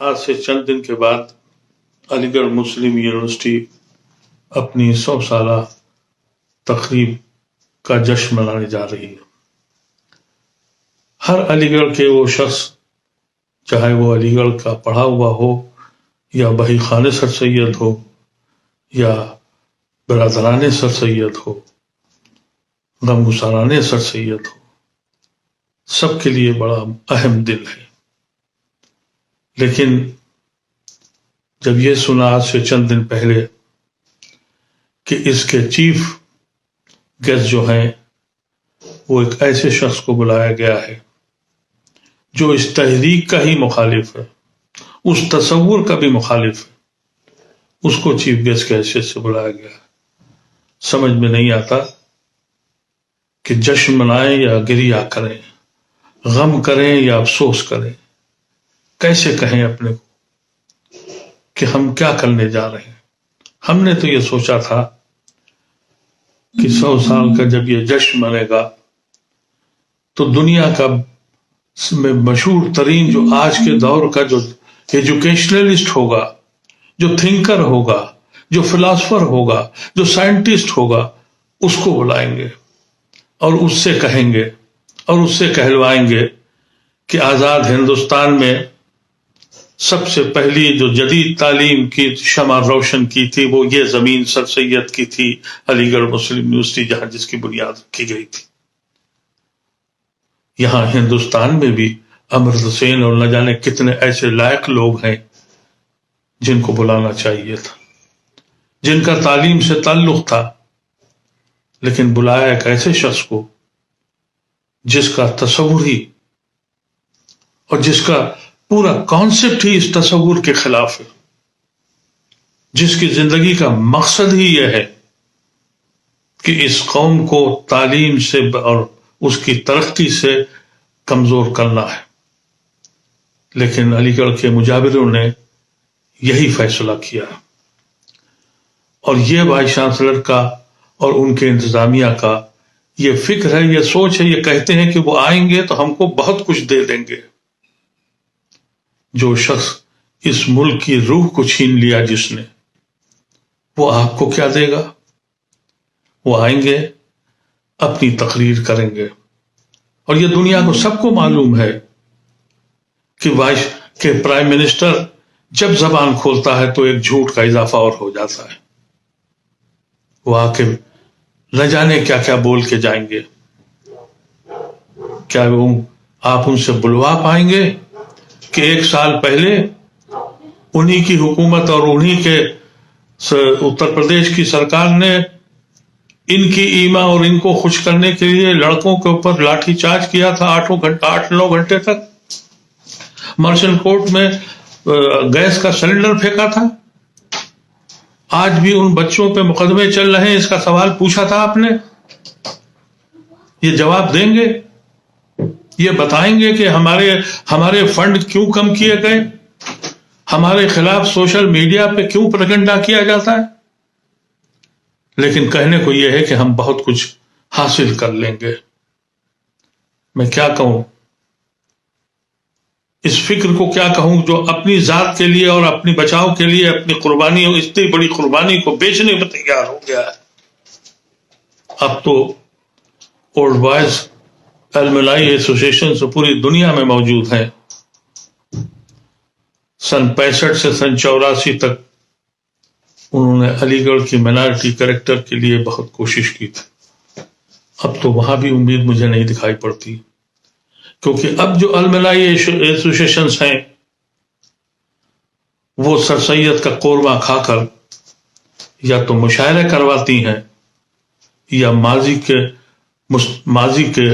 آج سے چند دن کے بعد علی گڑھ مسلم یونیورسٹی اپنی 100 سالہ تقریب کا جشن منانے جا رہی ہے۔ ہر علی گڑھ کے وہ شخص، چاہے وہ علی گڑھ کا پڑھا ہوا ہو یا بہی خان سر سید ہو یا برادران سر سید ہو، غم گساران سر سید ہو، سب کے لیے بڑا اہم دن ہے۔ لیکن جب یہ سنا آج سے چند دن پہلے کہ اس کے چیف گیسٹ جو ہیں وہ ایک ایسے شخص کو بلایا گیا ہے جو اس تحریک کا ہی مخالف ہے، اس تصور کا بھی مخالف ہے، اس کو چیف گیسٹ کی حیثیت سے بلایا گیا ہے، سمجھ میں نہیں آتا کہ جشن منائیں یا گریہ کریں، غم کریں یا افسوس کریں، کیسے کہیں اپنے کو کہ ہم کیا کرنے جا رہے ہیں۔ ہم نے تو یہ سوچا تھا کہ 100 سال کا جب یہ جشن منے گا تو دنیا کا مشہور ترین جو آج کے دور کا جو ایجوکیشنلسٹ ہوگا، جو تھنکر ہوگا، جو فلاسفر ہوگا، جو سائنٹسٹ ہوگا، اس کو بلائیں گے اور اس سے کہیں گے اور اس سے کہلوائیں گے کہ آزاد ہندوستان میں سب سے پہلی جو جدید تعلیم کی شمع روشن کی تھی وہ یہ زمین سر سید کی تھی، علی گڑھ مسلم یونیورسٹی، جہاں جس کی بنیاد کی گئی تھی۔ یہاں ہندوستان میں بھی امرتہ سین اور نہ جانے کتنے ایسے لائق لوگ ہیں جن کو بلانا چاہیے تھا، جن کا تعلیم سے تعلق تھا، لیکن بلایا ایک ایسے شخص کو جس کا تصور ہی اور جس کا پورا کانسیپٹ ہی اس تصور کے خلاف ہے، جس کی زندگی کا مقصد ہی یہ ہے کہ اس قوم کو تعلیم سے اور اس کی ترقی سے کمزور کرنا ہے۔ لیکن علی گڑھ کے مجاوروں نے یہی فیصلہ کیا، اور یہ وائس چانسلر کا اور ان کے انتظامیہ کا یہ فکر ہے، یہ سوچ ہے، یہ کہتے ہیں کہ وہ آئیں گے تو ہم کو بہت کچھ دے دیں گے۔ جو شخص اس ملک کی روح کو چھین لیا جس نے، وہ آپ کو کیا دے گا؟ وہ آئیں گے، اپنی تقریر کریں گے، اور یہ دنیا کو سب کو معلوم ہے کہ پرائم منسٹر جب زبان کھولتا ہے تو ایک جھوٹ کا اضافہ اور ہو جاتا ہے۔ وہ آ کے نہ جانے کیا کیا بول کے جائیں گے۔ کیا آپ ان سے بلوا پائیں گے کہ 1 سال پہلے انہی کی حکومت اور انہی کے اتر پردیش کی سرکار نے ان کی ایما اور ان کو خوش کرنے کے لیے لڑکوں کے اوپر لاٹھی چارج کیا تھا 8-9 گھنٹے تک، مرچنٹ کورٹ میں گیس کا سلنڈر پھینکا تھا؟ آج بھی ان بچوں پہ مقدمے چل رہے ہیں، اس کا سوال پوچھا تھا آپ نے؟ یہ جواب دیں گے؟ یہ بتائیں گے کہ ہمارے فنڈ کیوں کم کیے گئے؟ ہمارے خلاف سوشل میڈیا پہ کیوں پروپیگنڈا کیا جاتا ہے؟ لیکن کہنے کو یہ ہے کہ ہم بہت کچھ حاصل کر لیں گے۔ میں کیا کہوں، اس فکر کو کیا کہوں جو اپنی ذات کے لیے اور اپنی بچاؤ کے لیے اپنی قربانی، اتنی بڑی قربانی کو بیچنے میں تیار ہو گیا ہے۔ اب تو اولڈ بوائز الملائی ایسوسیشن سے پوری دنیا میں موجود ہیں۔ سن 65 سے سن 84 تک انہوں نے علی گڑھ کی مائنارٹی کریکٹر کے لیے بہت کوشش کی تھی۔ اب تو وہاں بھی امید مجھے نہیں دکھائی پڑتی، کیونکہ اب جو الملائی ایسوسیشنز ہیں وہ سر سید کا قورمہ کھا کر یا تو مشاعرے کرواتی ہیں یا ماضی کے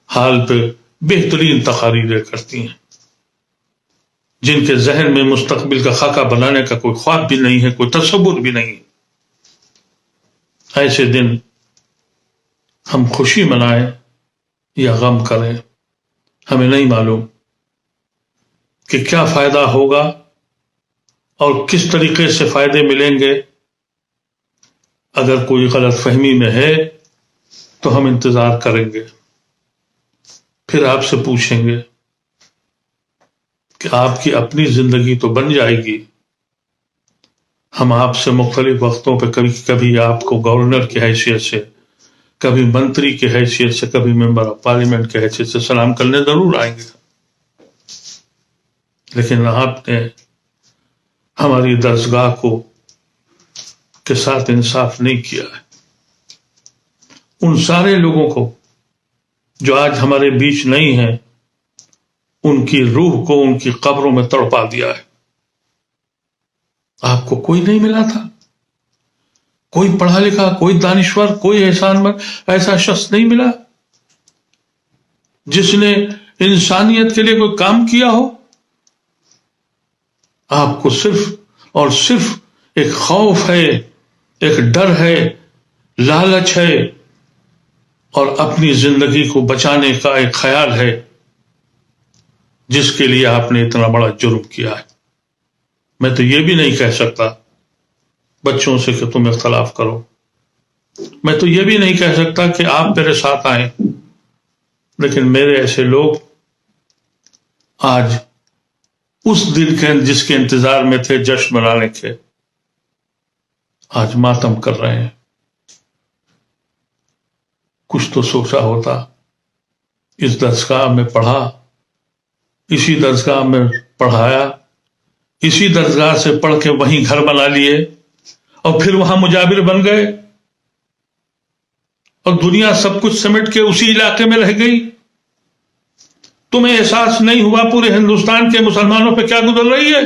حال پہ بہترین تقاریریں کرتی ہیں، جن کے ذہن میں مستقبل کا خاکہ بنانے کا کوئی خواب بھی نہیں ہے، کوئی تصور بھی نہیں۔ ایسے دن ہم خوشی منائیں یا غم کریں، ہمیں نہیں معلوم کہ کیا فائدہ ہوگا اور کس طریقے سے فائدے ملیں گے۔ اگر کوئی غلط فہمی میں ہے تو ہم انتظار کریں گے، پھر آپ سے پوچھیں گے کہ آپ کی اپنی زندگی تو بن جائے گی، ہم آپ سے مختلف وقتوں پہ کبھی آپ کو گورنر کی حیثیت سے، کبھی منتری کی حیثیت سے، کبھی ممبر آف پارلیمنٹ کی حیثیت سے سلام کرنے ضرور آئیں گے، لیکن آپ نے ہماری درسگاہ کے ساتھ انصاف نہیں کیا ہے۔ ان سارے لوگوں کو جو آج ہمارے بیچ نہیں ہیں، ان کی روح کو ان کی قبروں میں تڑپا دیا ہے۔ آپ کو کوئی نہیں ملا تھا، کوئی پڑھا لکھا، کوئی دانشور، کوئی احسان مند ایسا شخص نہیں ملا جس نے انسانیت کے لیے کوئی کام کیا ہو۔ آپ کو صرف اور صرف ایک خوف ہے، ایک ڈر ہے، لالچ ہے، اور اپنی زندگی کو بچانے کا ایک خیال ہے، جس کے لیے آپ نے اتنا بڑا جرم کیا ہے۔ میں تو یہ بھی نہیں کہہ سکتا بچوں سے کہ تم اختلاف کرو، میں تو یہ بھی نہیں کہہ سکتا کہ آپ میرے ساتھ آئیں، لیکن میرے ایسے لوگ آج اس دن کے جس کے انتظار میں تھے جشن منانے کے، آج ماتم کر رہے ہیں۔ کچھ تو سوچا ہوتا، اس درسگاہ میں پڑھا، اسی درسگاہ میں پڑھایا، اسی درسگاہ سے پڑھ کے وہیں گھر بنا لیے اور پھر وہاں مجاور بن گئے، اور دنیا سب کچھ سمٹ کے اسی علاقے میں رہ گئی۔ تمہیں احساس نہیں ہوا پورے ہندوستان کے مسلمانوں پہ کیا گزر رہی ہے؟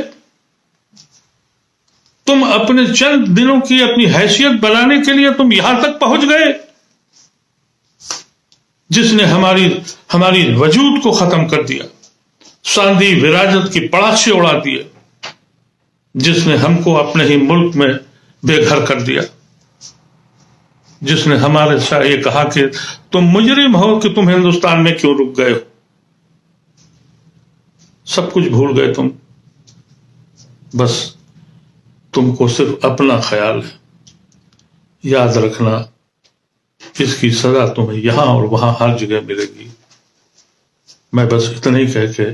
تم اپنے چند دنوں کی اپنی حیثیت بنانے کے لیے تم یہاں تک پہنچ گئے، جس نے ہماری وجود کو ختم کر دیا، ساندھی وراثت کی پڑاس سے اڑا دیا، جس نے ہم کو اپنے ہی ملک میں بے گھر کر دیا، جس نے ہمارے سے یہ کہا کہ تم مجرم ہو کہ تم ہندوستان میں کیوں رک گئے ہو۔ سب کچھ بھول گئے تم، بس تم کو صرف اپنا خیال ہے۔ یاد رکھنا، اس کی سزا تمہیں یہاں اور وہاں ہر جگہ ملے گی۔ میں بس اتنا ہی کہہ کے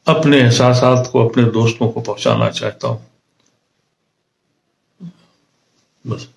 اپنے احساسات کو اپنے دوستوں کو پہنچانا چاہتا ہوں، بس۔